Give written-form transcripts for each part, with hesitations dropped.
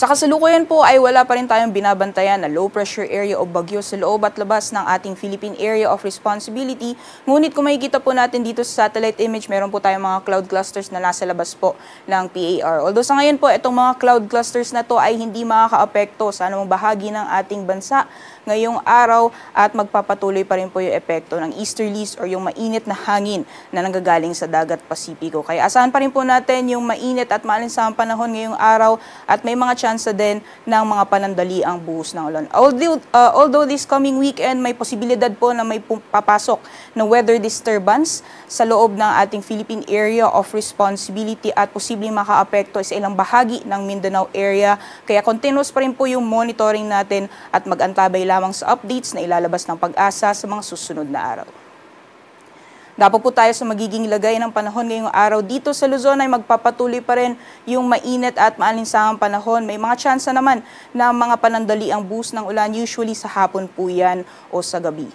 Sa kasalukuyan po ay wala pa rin tayong binabantayan na low pressure area o bagyo sa loob at labas ng ating Philippine Area of Responsibility. Ngunit kung makikita po natin dito sa satellite image, meron po tayong mga cloud clusters na nasa labas po ng PAR. Although sa ngayon po, itong mga cloud clusters na to ay hindi makakaapekto sa anumang bahagi ng ating bansa ngayong araw at magpapatuloy pa rin po yung epekto ng easterlies or yung mainit na hangin na nanggagaling sa dagat Pasipiko. Kaya asahan pa rin po natin yung mainit at maalinsamang panahon ngayong araw at may mga chance din ng mga panandali ang buhos ng ulan. Although this coming weekend may posibilidad po na may papasok na weather disturbance sa loob ng ating Philippine Area of Responsibility at posibleng makaapekto sa ilang bahagi ng Mindanao area. Kaya continuous pa rin po yung monitoring natin at mag-antabay lamang sa updates na ilalabas ng Pag-asa sa mga susunod na araw. Dapat po tayo sa magiging lagay ng panahon ngayong araw. Dito sa Luzon ay magpapatuloy pa rin yung mainit at maalinsangang panahon. May mga tsansa naman na mga panandali ang buhos ng ulan, usually sa hapon po yan o sa gabi.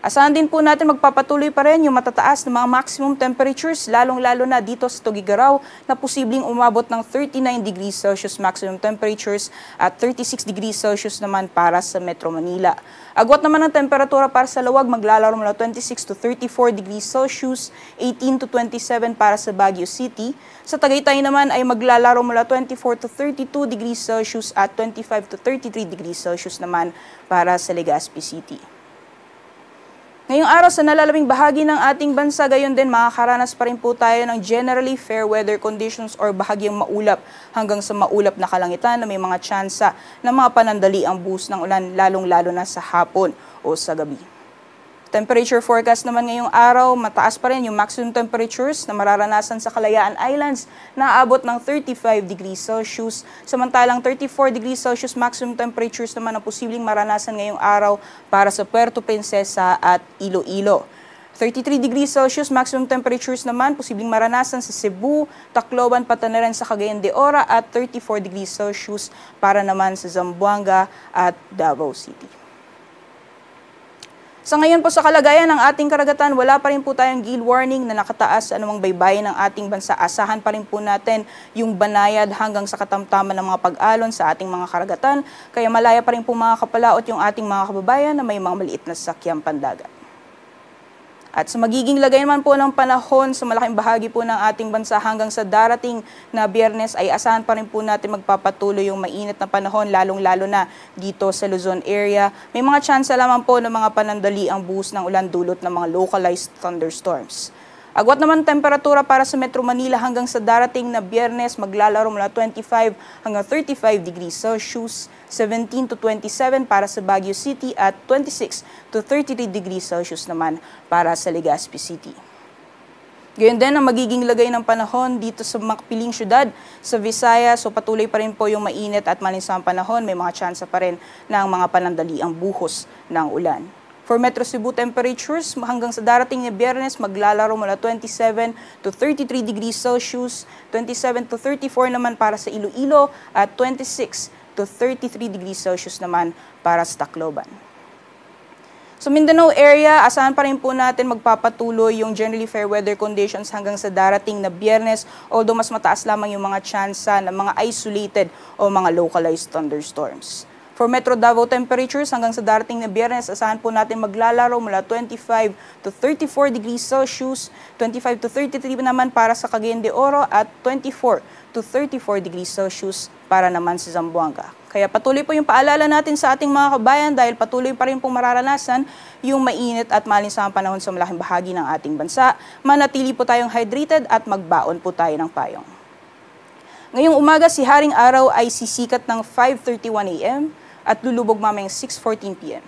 Asahan din po natin magpapatuloy pa rin yung matataas na mga maximum temperatures, lalong-lalo na dito sa Tuguegarao na posibleng umabot ng 39 degrees Celsius maximum temperatures at 36 degrees Celsius naman para sa Metro Manila. Agwat naman ang temperatura para sa Lawag, maglalaro mula 26 to 34 degrees Celsius, 18 to 27 para sa Baguio City. Sa Tagaytay naman ay maglalaro mula 24 to 32 degrees Celsius at 25 to 33 degrees Celsius naman para sa Legazpi City. Ngayong araw sa nalalabing bahagi ng ating bansa, gayon din makakaranas pa rin po tayo ng generally fair weather conditions or bahagyang maulap hanggang sa maulap na kalangitan na may mga tsansa na mga panandali ang buhos ng ulan lalong-lalo na sa hapon o sa gabi. Temperature forecast naman ngayong araw, mataas pa rin yung maximum temperatures na mararanasan sa Kalayaan Islands na aabot ng 35 degrees Celsius. Samantalang 34 degrees Celsius maximum temperatures naman ang posibleng maranasan ngayong araw para sa Puerto Princesa at Iloilo. 33 degrees Celsius maximum temperatures naman posibleng maranasan sa Cebu, Tacloban, Patanaran sa Cagayan de Ora at 34 degrees Celsius para naman sa Zamboanga at Davao City. Sa ngayon po sa kalagayan ng ating karagatan, wala pa rin po tayong gale warning na nakataas sa anumang baybayin ng ating bansa. Asahan pa rin po natin yung banayad hanggang sa katamtaman ng mga pag-alon sa ating mga karagatan. Kaya malaya pa rin po mga kapalaot yung ating mga kababayan na may mga maliit na sasakyang pandagat. At sa magiging lagay naman po ng panahon sa malaking bahagi po ng ating bansa hanggang sa darating na Biyernes ay asahan pa rin po natin magpapatuloy yung mainit na panahon lalong-lalo na dito sa Luzon area. May mga tsansa lamang po ng mga panandali ang buhos ng ulan dulot ng mga localized thunderstorms. Agwat naman temperatura para sa Metro Manila hanggang sa darating na Biyernes maglalaro mula 25 hanggang 35 degrees Celsius, 17 to 27 para sa Baguio City at 26 to 33 degrees Celsius naman para sa Legazpi City. Gayon din ang magiging lagay ng panahon dito sa makipiling syudad sa Visayas. So patuloy pa rin po yung mainit at malinsamang panahon. May mga tsansa pa rin ng mga panandali ang buhos ng ulan. For Metro Cebu temperatures, hanggang sa darating na Biyernes, maglalaro mula 27 to 33 degrees Celsius, 27 to 34 naman para sa Iloilo, at 26 to 33 degrees Celsius naman para sa Tacloban. Sa Mindanao area, asahan pa rin po natin magpapatuloy yung generally fair weather conditions hanggang sa darating na Biyernes, although mas mataas lamang yung mga tsansa ng mga isolated o mga localized thunderstorms. For Metro Davao temperatures, hanggang sa darating na Biyernes, asahan po natin maglalaro mula 25 to 34 degrees Celsius, 25 to 33 naman para sa Cagayan de Oro at 24 to 34 degrees Celsius para naman sa Zamboanga. Kaya patuloy po yung paalala natin sa ating mga kabayan dahil patuloy pa rin pong mararanasan yung mainit at malinsamang panahon sa malaking bahagi ng ating bansa. Manatili po tayong hydrated at magbaon po tayo ng payong. Ngayong umaga, si Haring Araw ay sisikat ng 5:31 a.m. at lulubog mamayang 6:14 p.m.